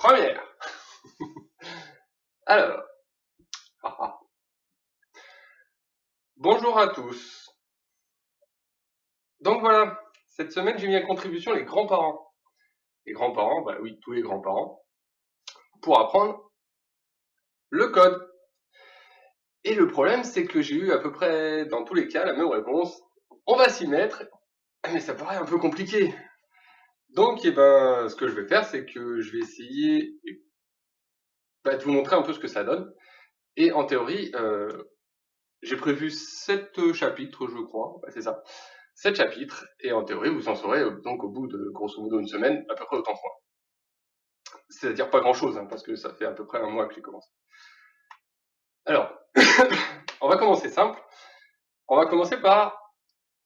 Première. Alors, bonjour à tous. Donc voilà, cette semaine j'ai mis à contribution les grands-parents. Les grands-parents, bah oui, tous les grands-parents, pour apprendre le code. Et le problème, c'est que j'ai eu à peu près dans tous les cas la même réponse. On va s'y mettre, mais ça paraît un peu compliqué. Donc, ce que je vais faire, c'est que je vais essayer de vous montrer un peu ce que ça donne. Et en théorie, j'ai prévu 7 chapitres, je crois. C'est ça. 7 chapitres. Et en théorie, vous en saurez donc au bout de grosso modo une semaine, à peu près autant que moi. C'est-à-dire pas grand-chose, hein, parce que ça fait à peu près un mois que j'ai commencé. Alors, on va commencer simple. On va commencer par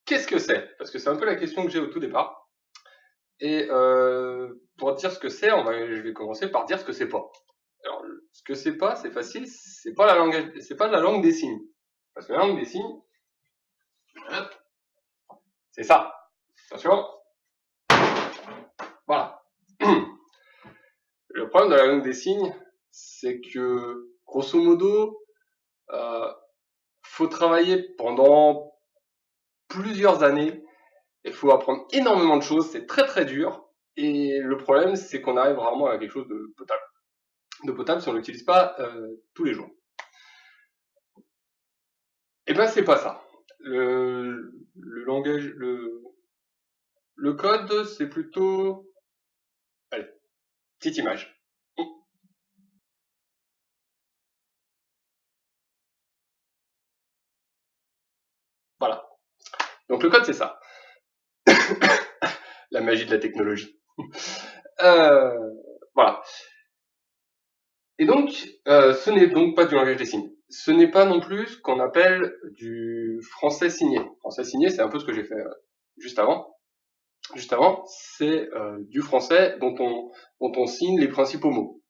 qu'est-ce que c'est? Parce que c'est un peu la question que j'ai au tout départ. Et pour dire ce que c'est, je vais commencer par dire ce que c'est pas. Alors, ce que c'est pas, c'est facile, c'est pas de la langue des signes. Parce que la langue des signes, c'est ça. Attention. Voilà. Le problème de la langue des signes, c'est que, grosso modo, faut travailler pendant plusieurs années. Il faut apprendre énormément de choses, c'est très très dur. Et le problème, c'est qu'on arrive rarement à quelque chose de potable. De potable si on l'utilise pas tous les jours. Et ben c'est pas ça. Le langage, le code, c'est plutôt... Allez, petite image. Voilà. Donc le code, c'est ça. La magie de la technologie. Voilà. Et donc, ce n'est donc pas du langage des signes. Ce n'est pas non plus ce qu'on appelle du français signé. Français signé, c'est un peu ce que j'ai fait juste avant. Juste avant, c'est du français dont on signe les principaux mots.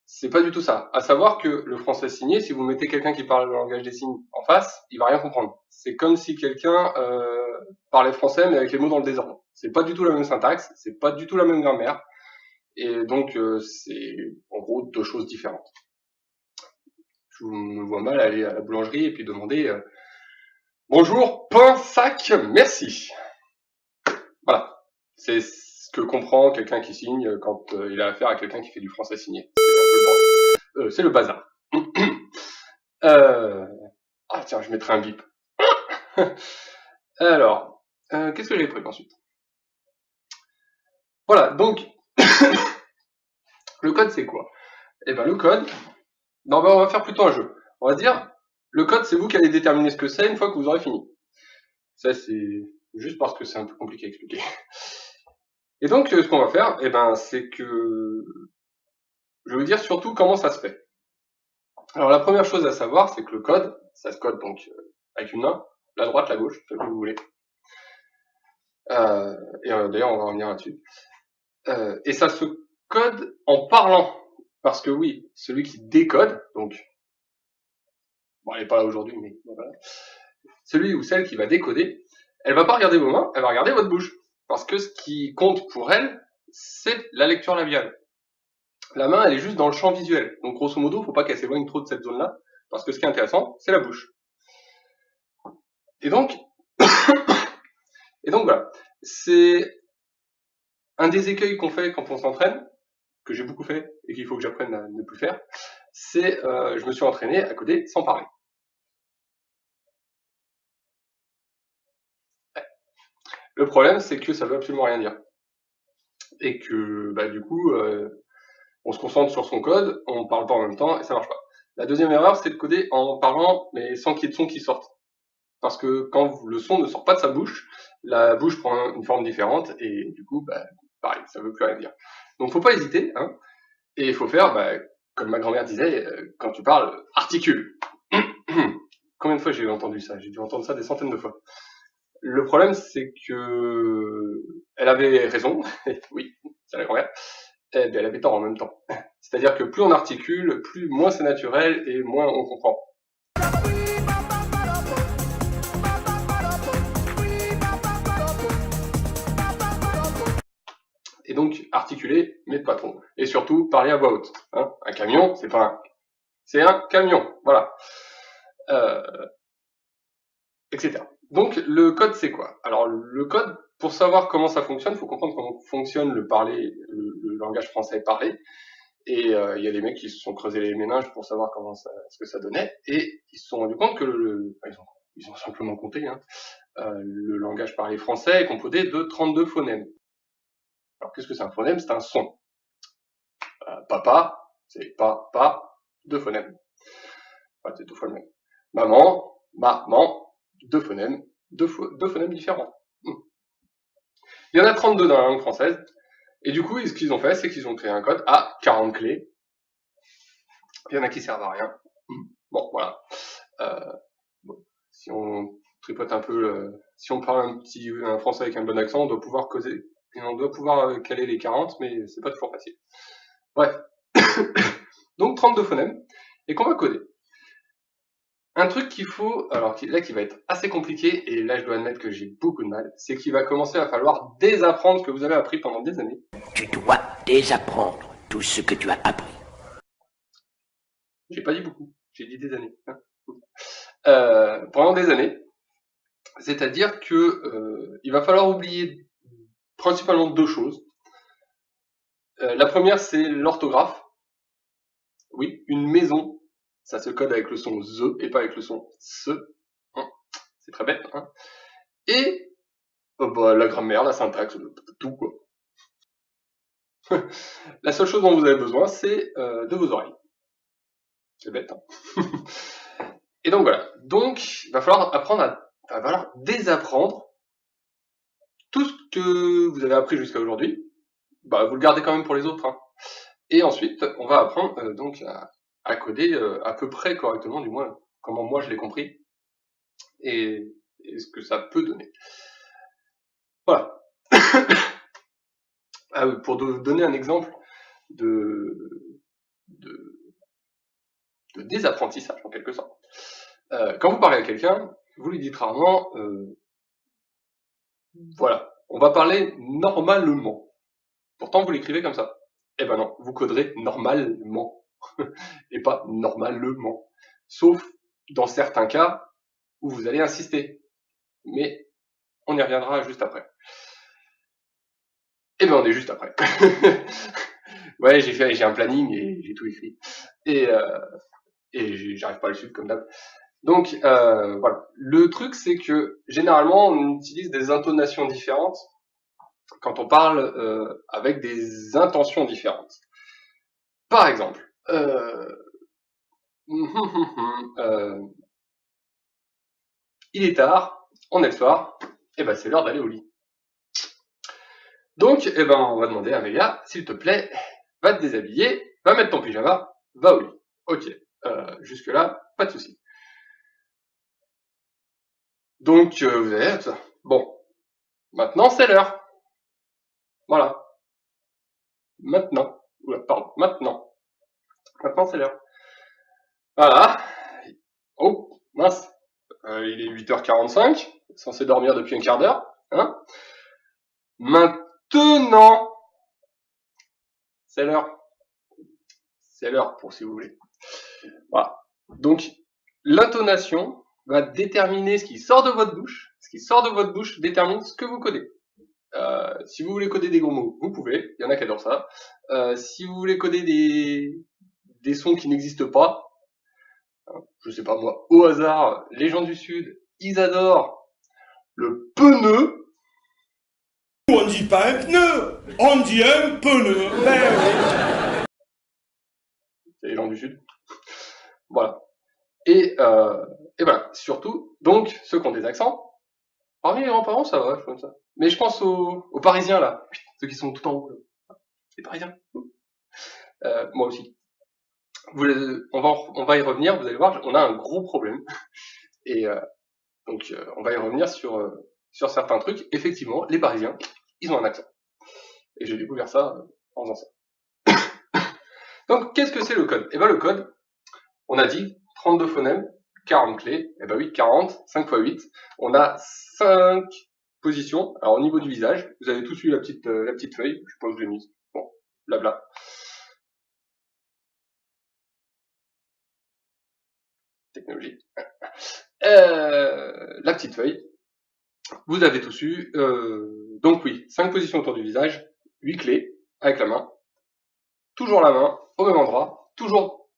C'est pas du tout ça. À savoir que le français signé, si vous mettez quelqu'un qui parle le langage des signes en face, il va rien comprendre. C'est comme si quelqu'un parlait français mais avec les mots dans le désordre. C'est pas du tout la même syntaxe, c'est pas du tout la même grammaire. Et donc, c'est en gros 2 choses différentes. Je me vois mal aller à la boulangerie et puis demander bonjour, pain, sac, merci. Voilà. C'est ce que comprend quelqu'un qui signe quand il a affaire à quelqu'un qui fait du français signé. C'est le bazar. Ah tiens, je mettrai un bip. Alors, qu'est-ce que j'ai prévu ensuite? Voilà, donc, le code c'est quoi? Eh ben le code, on va faire plutôt un jeu. On va dire, le code c'est vous qui allez déterminer ce que c'est une fois que vous aurez fini. Ça c'est juste parce que c'est un peu compliqué à expliquer. Et donc ce qu'on va faire, c'est que je vais vous dire surtout comment ça se fait. Alors la première chose à savoir, c'est que le code, ça se code donc avec une main, la droite, la gauche, ce que vous voulez. D'ailleurs on va revenir là-dessus. Et ça se code en parlant. Parce que oui, celui qui décode, donc, bon, elle n'est pas là aujourd'hui, mais voilà. Celui ou celle qui va décoder, elle va pas regarder vos mains, elle va regarder votre bouche. Parce que ce qui compte pour elle, c'est la lecture labiale. La main, elle est juste dans le champ visuel. Donc, grosso modo, faut pas qu'elle s'éloigne trop de cette zone-là. Parce que ce qui est intéressant, c'est la bouche. Et donc voilà. C'est un des écueils qu'on fait quand on s'entraîne, que j'ai beaucoup fait et qu'il faut que j'apprenne à ne plus faire, c'est je me suis entraîné à coder sans parler. Le problème, c'est que ça veut absolument rien dire. Et que du coup, on se concentre sur son code, on parle pas en même temps et ça marche pas. La deuxième erreur, c'est de coder en parlant mais sans qu'il y ait de son qui sorte. Parce que quand le son ne sort pas de sa bouche, la bouche prend une forme différente et du coup, pareil, ça veut plus rien dire. Donc faut pas hésiter, hein, et il faut faire, comme ma grand-mère disait, quand tu parles, articule. Combien de fois j'ai entendu ça? J'ai dû entendre ça des centaines de fois. Le problème, c'est que elle avait raison, oui, c'est la grand-mère, et elle avait tort en même temps. C'est-à-dire que plus on articule, moins c'est naturel et moins on comprend. Et donc articuler, mais pas trop. Et surtout, parler à voix haute. Hein. Un camion, c'est pas un... C'est un camion, voilà. Etc. Donc, le code, c'est quoi? Alors, le code, pour savoir comment ça fonctionne, il faut comprendre comment fonctionne le langage français parlé. Et il y a des mecs qui se sont creusés les méninges pour savoir ce que ça donnait, et ils se sont rendus compte que ils ont simplement compté, hein, le langage parlé français est composé de 32 phonèmes. Alors qu'est-ce que c'est un phonème? C'est un son. Papa, c'est pas, 2 phonèmes. Enfin, c'est 2 fois le même. Maman, maman, 2 phonèmes, 2 phonèmes différents. Il y en a 32 dans la langue française, et du coup, ce qu'ils ont fait, c'est qu'ils ont créé un code à 40 clés. Il y en a qui servent à rien. Bon, voilà. Bon, si on tripote un peu, si on parle un français avec un bon accent, on doit pouvoir caler les 40, mais c'est pas toujours facile. Bref. Donc 32 phonèmes, et qu'on va coder. Un truc qu'il faut, alors là qui va être assez compliqué, et là je dois admettre que j'ai beaucoup de mal, c'est qu'il va commencer à falloir désapprendre ce que vous avez appris pendant des années. Tu dois désapprendre tout ce que tu as appris. J'ai pas dit beaucoup, j'ai dit des années. Hein. Pendant des années, c'est-à-dire que il va falloir oublier principalement 2 choses. La première, c'est l'orthographe. Oui, une maison, ça se code avec le son ZE et pas avec le son SE. C'est très bête. Hein. Et la grammaire, la syntaxe, tout quoi. La seule chose dont vous avez besoin, c'est de vos oreilles. C'est bête. Hein. Et donc voilà. Donc, il va falloir désapprendre tout ce que vous avez appris jusqu'à aujourd'hui. Bah, vous le gardez quand même pour les autres. Hein. Et ensuite, on va apprendre donc à coder à peu près correctement, du moins comment moi je l'ai compris, et ce que ça peut donner. Voilà. Pour donner un exemple de désapprentissage en quelque sorte. Quand vous parlez à quelqu'un, vous lui dites rarement voilà, on va parler normalement. Pourtant vous l'écrivez comme ça. Eh ben non, vous coderez normalement et pas normalement. Sauf dans certains cas où vous allez insister. Mais on y reviendra juste après. Eh ben on est juste après. Ouais, j'ai un planning et j'ai tout écrit. Et j'arrive pas à le suivre comme d'hab. Donc voilà. Le truc c'est que généralement on utilise des intonations différentes quand on parle avec des intentions différentes. Par exemple, il est tard, on est le soir, et ben c'est l'heure d'aller au lit. Donc, on va demander à Amélia, s'il te plaît, va te déshabiller, va mettre ton pyjama, va au lit. Ok, jusque là, pas de souci. Donc, vous êtes, bon, maintenant c'est l'heure. Voilà. Maintenant. Oula, pardon, maintenant. Maintenant c'est l'heure. Voilà. Oh, mince. Il est 8h45, censé dormir depuis un quart d'heure. Hein. Maintenant, c'est l'heure. C'est l'heure pour si vous voulez. Voilà. Donc, l'intonation va déterminer ce qui sort de votre bouche. Ce qui sort de votre bouche détermine ce que vous codez. Si vous voulez coder des gros mots, vous pouvez. Il y en a qui adorent ça. Si vous voulez coder des sons qui n'existent pas, je sais pas moi, au hasard, les gens du Sud, ils adorent le pneu. On dit pas un pneu, on dit un pneu. Ben oui. C'est les gens du Sud. Voilà. Et voilà, surtout, donc, ceux qui ont des accents, parmi les grands-parents, ça va, comme ça. Mais je pense aux Parisiens, là, ceux qui sont tout en haut, là. Les Parisiens. Moi aussi. On va y revenir, vous allez voir, on a un gros problème. Et donc, on va y revenir sur certains trucs. Effectivement, les Parisiens, ils ont un accent. Et j'ai découvert ça en faisant ça. Donc, qu'est-ce que c'est le code? Eh ben, le code, on a dit 32 phonèmes, 40 clés. Eh ben oui, 40, 5 x 8. On a 5 positions. Alors au niveau du visage, vous avez tous eu la petite feuille, je sais pas où je l'ai mise. Bon, blabla. Technologie. La petite feuille. Vous avez tous eu. Donc oui, 5 positions autour du visage, 8 clés avec la main. Toujours la main au même endroit, toujours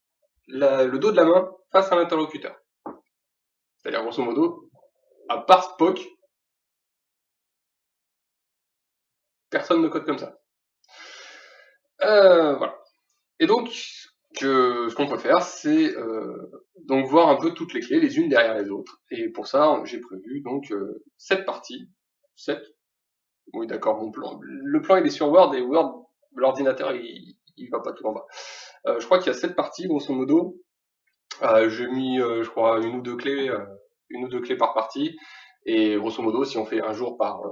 le dos de la main face à l'interlocuteur. C'est-à-dire grosso modo, à part Spock, personne ne code comme ça. Voilà. Et donc, ce qu'on peut faire, c'est donc voir un peu toutes les clés, les unes derrière les autres. Et pour ça, j'ai prévu donc 7 parties. 7. Oui, d'accord, mon plan. Le plan il est sur Word et Word, l'ordinateur il va pas tout en bas. Je crois qu'il y a 7 parties, grosso modo. J'ai mis, je crois, une ou deux clés par partie. Et grosso modo, si on fait un jour par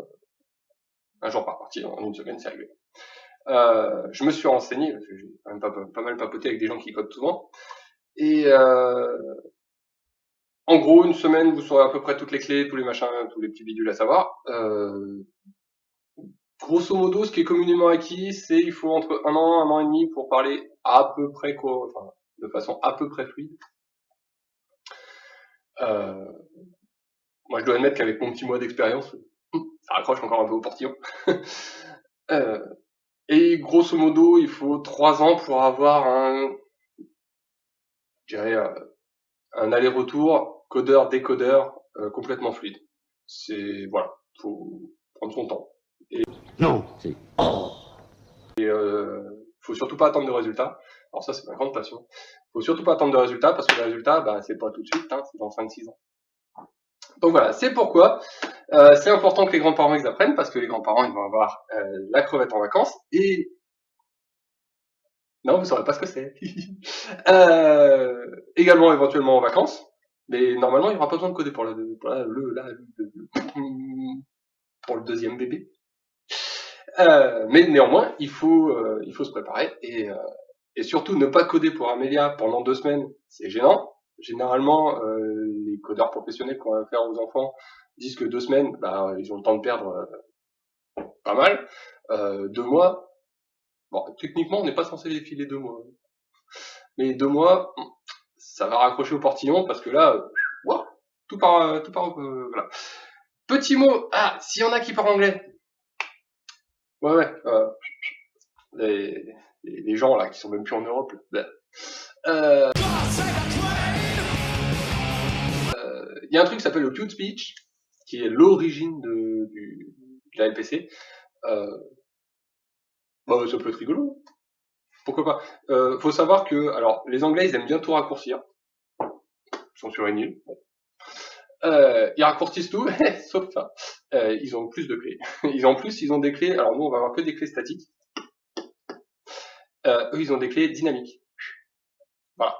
partie, en une semaine, c'est réglé. Je me suis renseigné, parce que j'ai quand même pas mal papoté avec des gens qui codent souvent. Et en gros, une semaine, vous saurez à peu près toutes les clés, tous les machins, tous les petits bidules à savoir. Grosso modo, ce qui est communément acquis, c'est il faut entre un an et demi pour parler à peu près de façon à peu près fluide. Moi, je dois admettre qu'avec mon petit mois d'expérience, ça raccroche encore un peu au portillon. Et grosso modo, il faut 3 ans pour avoir un aller-retour codeur-décodeur complètement fluide. C'est voilà, faut prendre son temps. Non, c'est... Faut surtout pas attendre de résultats. Alors ça, c'est ma grande passion. Faut surtout pas attendre de résultats parce que les résultats, c'est pas tout de suite, c'est dans 5-6 ans. Donc voilà, c'est pourquoi c'est important que les grands-parents ils apprennent parce que les grands-parents ils vont avoir la crevette en vacances et non, vous saurez pas ce que c'est. Également éventuellement en vacances, mais normalement il n'y aura pas besoin de coder pour le deuxième bébé. Mais néanmoins, il faut se préparer et surtout ne pas coder pour Amélia pendant 2 semaines, c'est gênant. Généralement, les codeurs professionnels qu'on va faire aux enfants disent que 2 semaines, ils ont le temps de perdre pas mal. 2 mois, bon, techniquement, on n'est pas censé les filer 2 mois. Mais 2 mois, ça va raccrocher au portillon parce que là, tout part, voilà. Petit mot, s'il y en a qui parlent anglais. Ouais, les gens là qui sont même plus en Europe. Il y a un truc qui s'appelle le Qt Speech, qui est l'origine de la LPC. Ça peut être rigolo. Pourquoi pas. Faut savoir que, alors, les Anglais, ils aiment bien tout raccourcir. Ils sont sur une île. Bon. Ils raccourcissent tout, sauf ça. Ils ont plus de clés. Ils ont des clés. Alors nous, on va avoir que des clés statiques. Eux, ils ont des clés dynamiques. Voilà.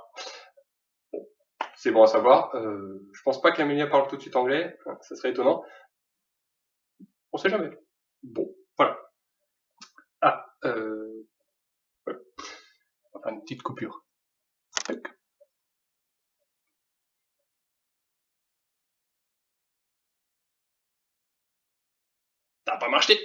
Bon. C'est bon à savoir. Je pense pas qu'Amélia parle tout de suite anglais. Ça serait étonnant. On sait jamais. Bon, voilà. Voilà. Enfin, une petite coupure. Ça n'a pas marché.